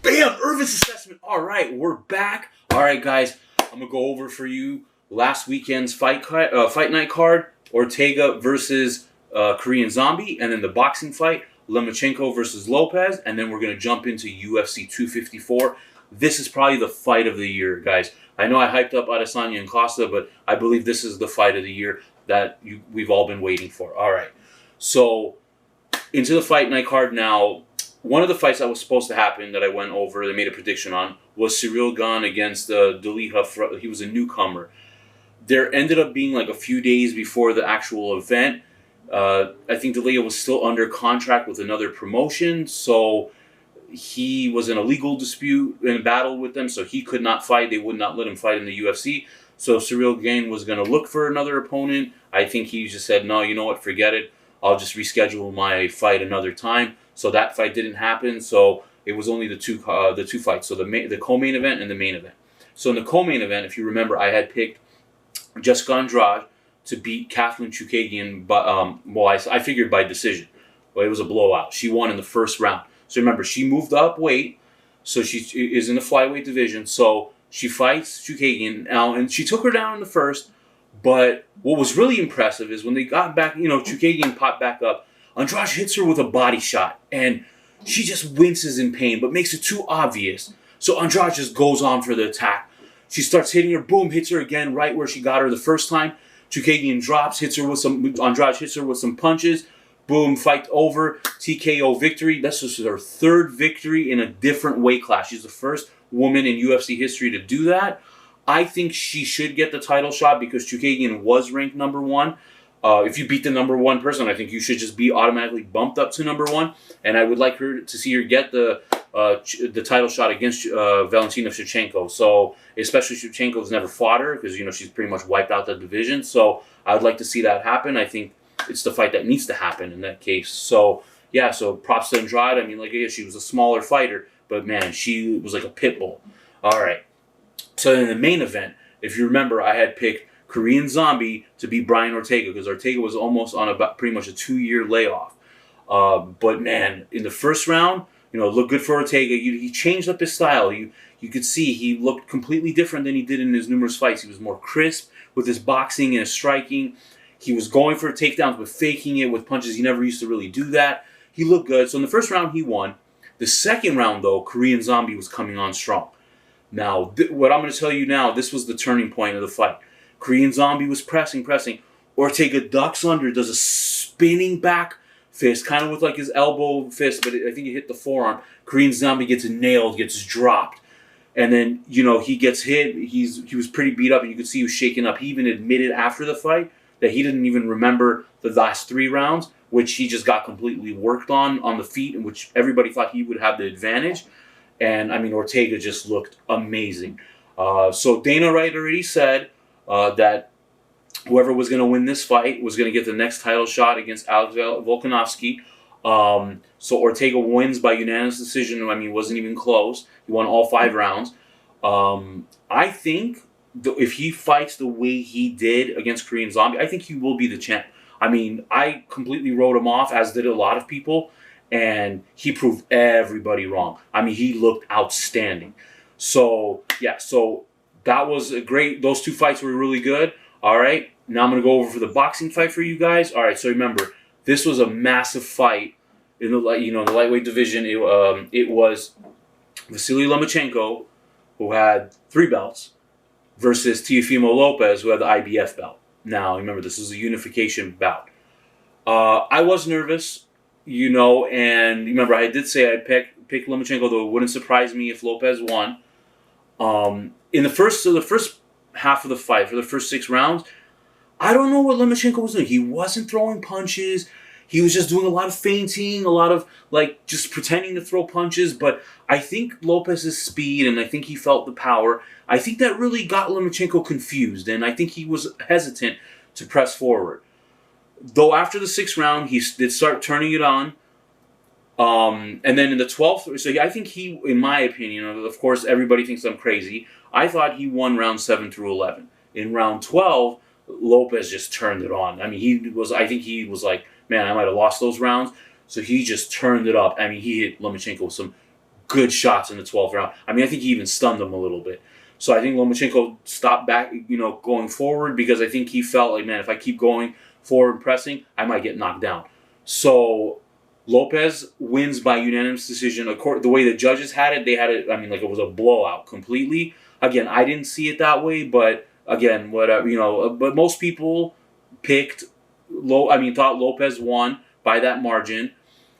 Bam! Irvin's assessment. All right, we're back. All right, guys, I'm gonna go over for you last weekend's fight night card: Ortega versus Korean Zombie, and then the boxing fight: Lomachenko versus Lopez, and then we're gonna jump into UFC 254. This is probably the fight of the year, guys. I know I hyped up Adesanya and Costa, but I believe this is the fight of the year that we've all been waiting for. All right, so into the fight night card now. One of the fights that was supposed to happen that I went over, they made a prediction on, was Cyril Gane against Deliha. He was a newcomer. There ended up being like a few days before the actual event. I think Deliha was still under contract with another promotion, so he was in a legal dispute and battle with them, so he could not fight. They would not let him fight in the UFC. So Cyril Gane was going to look for another opponent. I think he just said, no, you know what, forget it. I'll just reschedule my fight another time. So that fight didn't happen. So it was only the two fights. So the co-main event and the main event. So in the co-main event, if you remember, I had picked Jessica Andrade to beat Kathleen Chookagian, but I figured by decision. Well, it was a blowout. She won in the first round. So remember, she moved up weight, so she is in the flyweight division. So she fights Chookagian now, and she took her down in the first. But what was really impressive is when they got back, Chookagian popped back up. Andrade hits her with a body shot, and she just winces in pain, but makes it too obvious. So Andrade just goes on for the attack. She starts hitting her, boom, hits her again right where she got her the first time. Chookagian drops, Andrade hits her with some punches. Boom, fight over, TKO victory. This was her third victory in a different weight class. She's the first woman in UFC history to do that. I think she should get the title shot because Chookagian was ranked number one. If you beat the number one person, I think you should just be automatically bumped up to number one. And I would like to see her get the title shot against Valentina Shevchenko. So, especially Shevchenko's never fought her because, she's pretty much wiped out the division. So, I would like to see that happen. I think it's the fight that needs to happen in that case. So, yeah, so props to Andrade. I mean, she was a smaller fighter, but, man, she was like a pit bull. All right. So, in the main event, if you remember, I had picked Korean Zombie to beat Brian Ortega because Ortega was almost on about pretty much a 2-year layoff. But man, in the first round, looked good for Ortega. He changed up his style. You could see he looked completely different than he did in his numerous fights. He was more crisp with his boxing and his striking. He was going for takedowns but faking it with punches. He never used to really do that. He looked good. So in the first round, he won. The second round, though, Korean Zombie was coming on strong. Now, what I'm going to tell you now, this was the turning point of the fight. Korean Zombie was pressing. Ortega ducks under, does a spinning back fist, kind of with like his elbow fist, but I think he hit the forearm. Korean Zombie gets nailed, gets dropped. And then, he gets hit. He was pretty beat up, and you could see he was shaken up. He even admitted after the fight that he didn't even remember the last 3 rounds, which he just got completely worked on the feet, in which everybody thought he would have the advantage. And, I mean, Ortega just looked amazing. So Dana White already said that whoever was going to win this fight was going to get the next title shot against Alex Volkanovski. So Ortega wins by unanimous decision. I mean, it wasn't even close. He won all 5 rounds. I think if he fights the way he did against Korean Zombie, I think he will be the champ. I mean, I completely wrote him off, as did a lot of people, and he proved everybody wrong. I mean, he looked outstanding. So, yeah, that was a great. Those 2 fights were really good. All right. Now I'm going to go over for the boxing fight for you guys. All right. So remember, this was a massive fight in the the lightweight division. It was Vasily Lomachenko, who had 3 belts, versus Teofimo Lopez, who had the IBF belt. Now remember, this is a unification bout. I was nervous, and remember I did say I'd pick Lomachenko, though it wouldn't surprise me if Lopez won. In the first half of the fight, for the first 6 rounds, I don't know what Lomachenko was doing. He wasn't throwing punches. He was just doing a lot of feinting, a lot of just pretending to throw punches. But I think Lopez's speed, and I think he felt the power, I think that really got Lomachenko confused, and I think he was hesitant to press forward. Though after the 6th round, he did start turning it on. And then in the 12th, so I think he, in my opinion, of course everybody thinks I'm crazy, I thought he won round 7 through 11. In round 12, Lopez just turned it on. I mean, I think he was like, man, I might have lost those rounds. So he just turned it up. I mean, he hit Lomachenko with some good shots in the 12th round. I mean, I think he even stunned him a little bit. So I think Lomachenko stopped back, going forward because I think he felt like, man, if I keep going forward pressing, I might get knocked down. So Lopez wins by unanimous decision. The way the judges had it, they had it, I mean, like it was a blowout completely. Again, I didn't see it that way, but again, whatever, but most people thought Lopez won by that margin.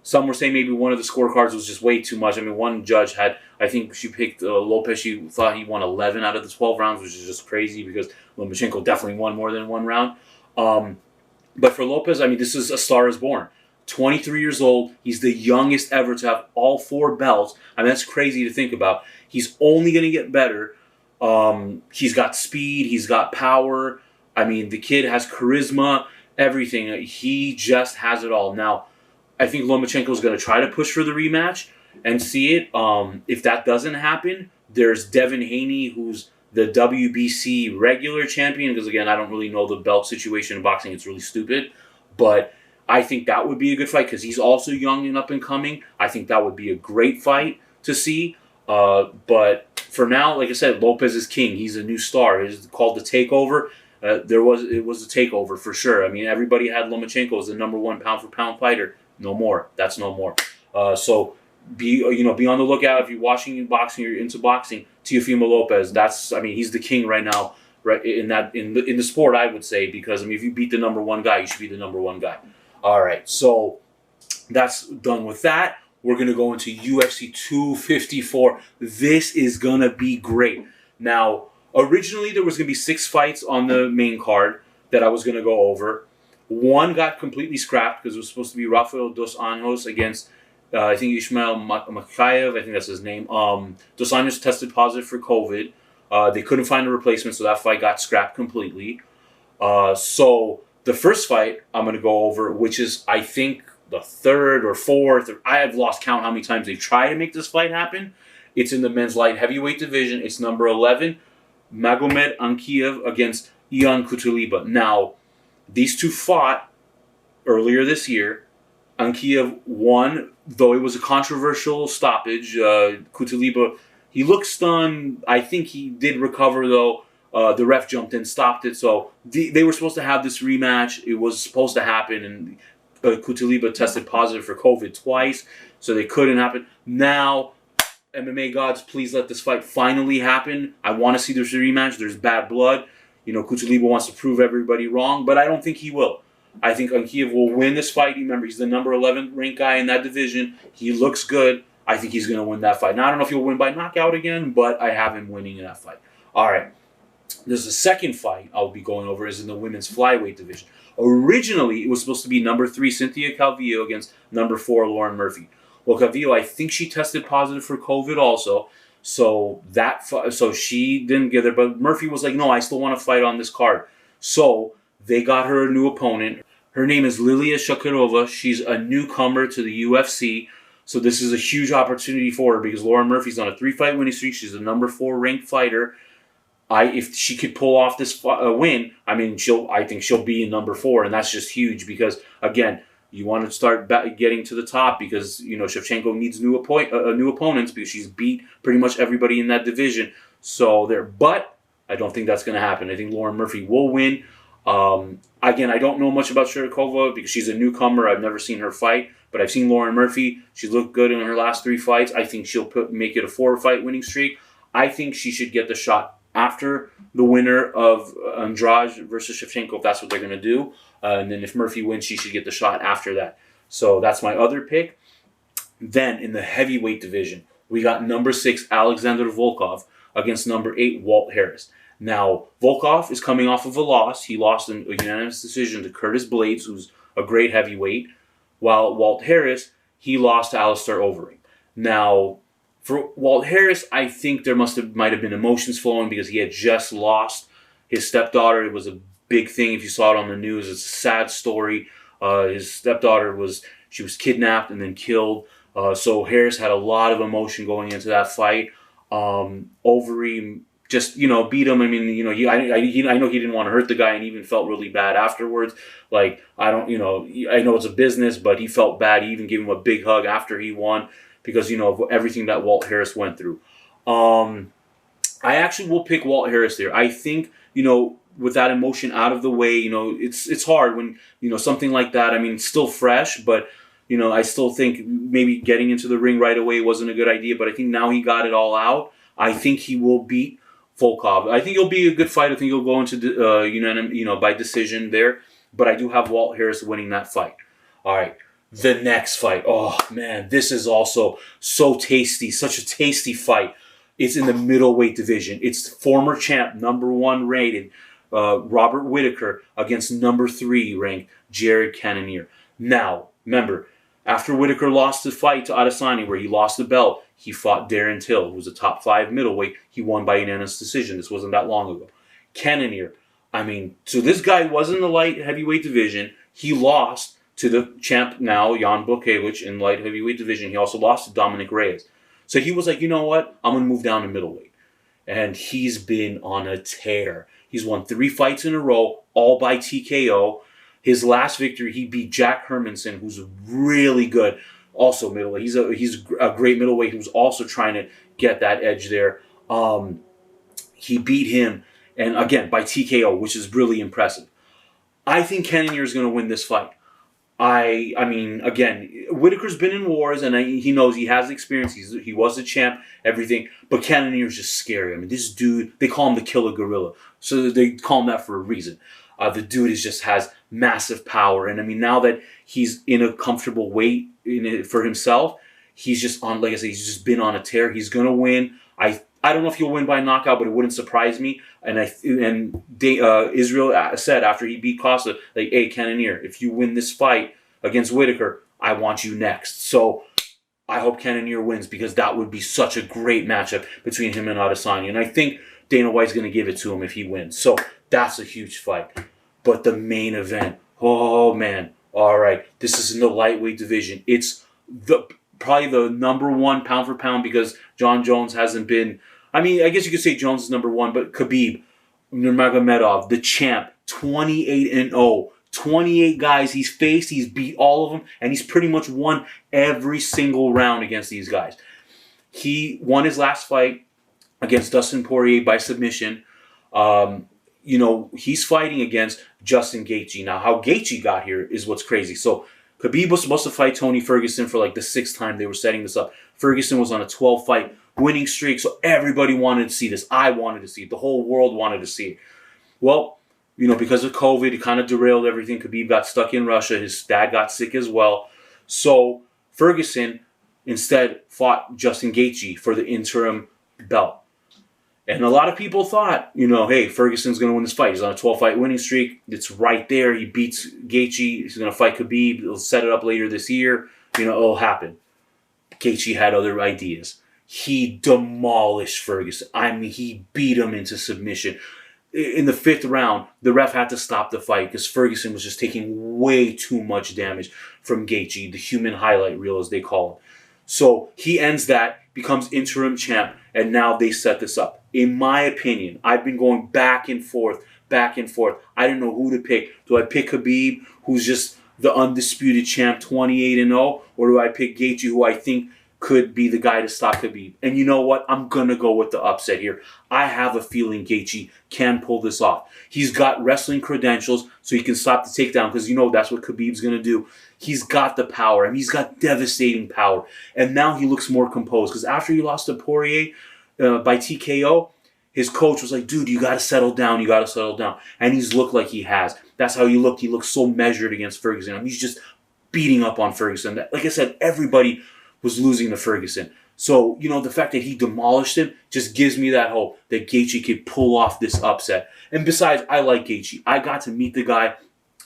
Some were saying maybe one of the scorecards was just way too much. I mean, one judge I think she picked Lopez. She thought he won 11 out of the 12 rounds, which is just crazy because Lomachenko definitely won more than one round. But for Lopez, I mean, this is a star is born. 23 years old. He's the youngest ever to have all 4 belts. I mean, that's crazy to think about. He's only going to get better. He's got speed. He's got power. I mean, the kid has charisma, everything. He just has it all. Now, I think Lomachenko is going to try to push for the rematch and see it. If that doesn't happen, there's Devin Haney, who's the WBC regular champion. Because, again, I don't really know the belt situation in boxing. It's really stupid. But I think that would be a good fight because he's also young and up and coming. I think that would be a great fight to see. But for now, like I said, Lopez is king. He's a new star. It's called the takeover. It was a takeover for sure. I mean, everybody had Lomachenko as the -- pound for pound fighter. No more. That's no more. So be on the lookout if you're watching boxing or you're into boxing. Teofimo Lopez. He's the king right now. Right in the sport, I would say, because if you beat the #1 guy, you should be the #1 guy. All right, so that's done with that. We're gonna go into UFC 254. This is gonna be great. Now, originally there was gonna be 6 fights on the main card that I was gonna go over. One got completely scrapped because it was supposed to be Rafael Dos Anjos against, I think, Ismail Makhachev. I think that's his name. Dos Anjos tested positive for COVID. They couldn't find a replacement, so that fight got scrapped completely. So the first fight I'm going to go over, which is, I think, the 3rd or 4th. I have lost count how many times they tried to make this fight happen. It's in the men's light heavyweight division. It's number 11, Magomed Ankiev against Ion Cutelaba. Now, these two fought earlier this year. Ankiev won, though it was a controversial stoppage. Cutelaba, he looked stunned. I think he did recover, though. The ref jumped in, stopped it. So they were supposed to have this rematch. It was supposed to happen, and Cutelaba tested positive for COVID twice, so they couldn't happen. Now, MMA gods, please let this fight finally happen. I want to see this rematch. There's bad blood. Cutelaba wants to prove everybody wrong, but I don't think he will. I think Ankiev will win this fight. Remember, he's the number 11 ranked guy in that division. He looks good. I think he's going to win that fight. Now, I don't know if he'll win by knockout again, but I have him winning in that fight. All right. There's a second fight I'll be going over is in the women's flyweight division. Originally, it was supposed to be number 3, Cynthia Calvillo against number 4, Lauren Murphy. Well, Calvillo, I think she tested positive for COVID also. So she didn't get there. But Murphy was like, no, I still want to fight on this card. So they got her a new opponent. Her name is Lilia Shakirova. She's a newcomer to the UFC. So this is a huge opportunity for her because Lauren Murphy's on a 3-fight winning streak. She's a number 4 ranked fighter. If she could pull off this win, I think she'll be in number 4, and that's just huge because, again, you want to start getting to the top because Shevchenko needs new opponents because she's beat pretty much everybody in that division. But I don't think that's going to happen. I think Lauren Murphy will win. Again, I don't know much about Shirikova because she's a newcomer. I've never seen her fight, but I've seen Lauren Murphy. She looked good in her last 3 fights. I think she'll make it a 4-fight winning streak. I think she should get the shot after the winner of Andrade versus Shevchenko, if that's what they're going to do. And then if Murphy wins, she should get the shot after that. So that's my other pick. Then in the heavyweight division, we got number 6, Alexander Volkov against number 8, Walt Harris. Now, Volkov is coming off of a loss. He lost in a unanimous decision to Curtis Blades, who's a great heavyweight, while Walt Harris, he lost to Alistair Overeem. Now, for Walt Harris, I think there might have been emotions flowing because he had just lost his stepdaughter. It was a big thing if you saw it on the news. It's a sad story. His stepdaughter was kidnapped and then killed. So Harris had a lot of emotion going into that fight. Overeem just beat him. I mean, I know he didn't want to hurt the guy and even felt really bad afterwards. Like I know it's a business, but he felt bad. He even gave him a big hug after he won. because, of everything that Walt Harris went through. I actually will pick Walt Harris there. I think, with that emotion out of the way, it's hard when, something like that. I mean, it's still fresh, but, I still think maybe getting into the ring right away wasn't a good idea. But I think now he got it all out. I think he will beat Volkov. I think it'll be a good fight. I think he'll go into by decision there. But I do have Walt Harris winning that fight. All right. The next fight. Oh, man. This is also so tasty. Such a tasty fight. It's in the middleweight division. It's former champ, number 1 rated, Robert Whittaker against number 3 ranked Jared Cannonier. Now, remember, after Whittaker lost the fight to Adesanya, where he lost the belt, he fought Darren Till, who was a top 5 middleweight. He won by unanimous decision. This wasn't that long ago. Cannonier, so this guy was in the light heavyweight division. He lost to the champ now, Jan Blachowicz, in light heavyweight division. He also lost to Dominic Reyes. So he was like, you know what? I'm going to move down to middleweight. And he's been on a tear. He's won 3 fights in a row, all by TKO. His last victory, he beat Jack Hermanson, who's really good. Also middleweight. He's a great middleweight who's also trying to get that edge there. He beat him, and again, by TKO, which is really impressive. I think Cannonier is going to win this fight. I mean, again, Whittaker's been in wars, and he knows he has experience. He was a champ, everything. But Cannonier's just scary. I mean, this dude, they call him the Killer Gorilla. So they call him that for a reason. The dude just has massive power. And I mean, now that he's in a comfortable weight for himself, he's just on, like I said, he's just been on a tear. He's going to win. I don't know if he'll win by knockout, but it wouldn't surprise me. And Israel said after he beat Costa, like, hey, Cannonier, if you win this fight against Whittaker, I want you next. So I hope Cannonier wins, because that would be such a great matchup between him and Adesanya. And I think Dana White's going to give it to him if he wins. So that's a huge fight. But the main event, oh, man. All right, this is in the lightweight division. It's probably the number 1 pound for pound, because John Jones hasn't been... I mean, I guess you could say Jones is number 1, but Khabib Nurmagomedov, the champ, 28-0. 28 guys he's faced, he's beat all of them, and he's pretty much won every single round against these guys. He won his last fight against Dustin Poirier by submission. He's fighting against Justin Gaethje. Now, how Gaethje got here is what's crazy. So, Khabib was supposed to fight Tony Ferguson for like the 6th time they were setting this up. Ferguson was on a 12-fight winning streak, so everybody wanted to see this. I wanted to see it. The whole world wanted to see it. Well, because of COVID, it kind of derailed everything. Khabib got stuck in Russia. His dad got sick as well. So Ferguson instead fought Justin Gaethje for the interim belt. And a lot of people thought, hey, Ferguson's going to win this fight. He's on a 12-fight winning streak. It's right there. He beats Gaethje. He's going to fight Khabib. He'll set it up later this year. It'll happen. Gaethje had other ideas. He demolished Ferguson. I mean, he beat him into submission. In the 5th round, the ref had to stop the fight because Ferguson was just taking way too much damage from Gaethje, the human highlight reel, as they call it. So he ends that, becomes interim champ, and now they set this up. In my opinion, I've been going back and forth. I didn't know who to pick. Do I pick Khabib, who's just the undisputed champ, 28-0, or do I pick Gaethje, who I think could be the guy to stop Khabib? And you know what? I'm going to go with the upset here. I have a feeling Gaethje can pull this off. He's got wrestling credentials, so he can stop the takedown, because that's what Khabib's going to do. He's got the power. I mean, he's got devastating power. And now he looks more composed, because after he lost to Poirier by TKO, his coach was like, dude, you got to settle down. And he's looked like he has. That's how he looked. He looked so measured against Ferguson. I mean, he's just beating up on Ferguson. Like I said, everybody was losing to Ferguson. So, the fact that he demolished him just gives me that hope that Gaethje could pull off this upset. And besides, I like Gaethje. I got to meet the guy.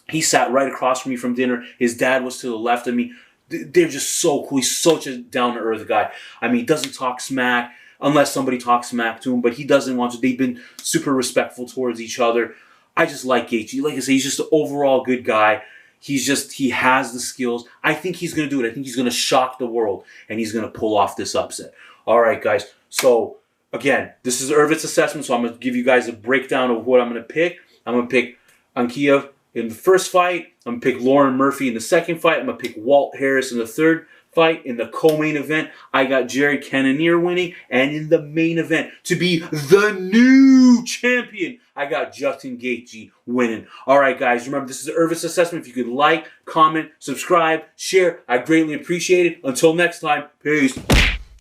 He sat right across from me from dinner. His dad was to the left of me. They're just so cool. He's such a down-to-earth guy. I mean, he doesn't talk smack unless somebody talks smack to him, but he doesn't want to. They've been super respectful towards each other. I just like Gaethje. Like I say, he's just an overall good guy. He has the skills. I think he's going to do it. I think he's going to shock the world, and he's going to pull off this upset. All right, guys. So, again, this is Irvit's assessment, so I'm going to give you guys a breakdown of what I'm going to pick. I'm going to pick Ankiev in the first fight. I'm going to pick Lauren Murphy in the second fight. I'm going to pick Walt Harris in the third fight in the co-main event, I got Jerry Cannonier winning. And in the main event, to be the new champion, I got Justin Gaethje winning. All right, guys, remember, this is an Irvis assessment. If you could like, comment, subscribe, share, I greatly appreciate it. Until next time, peace.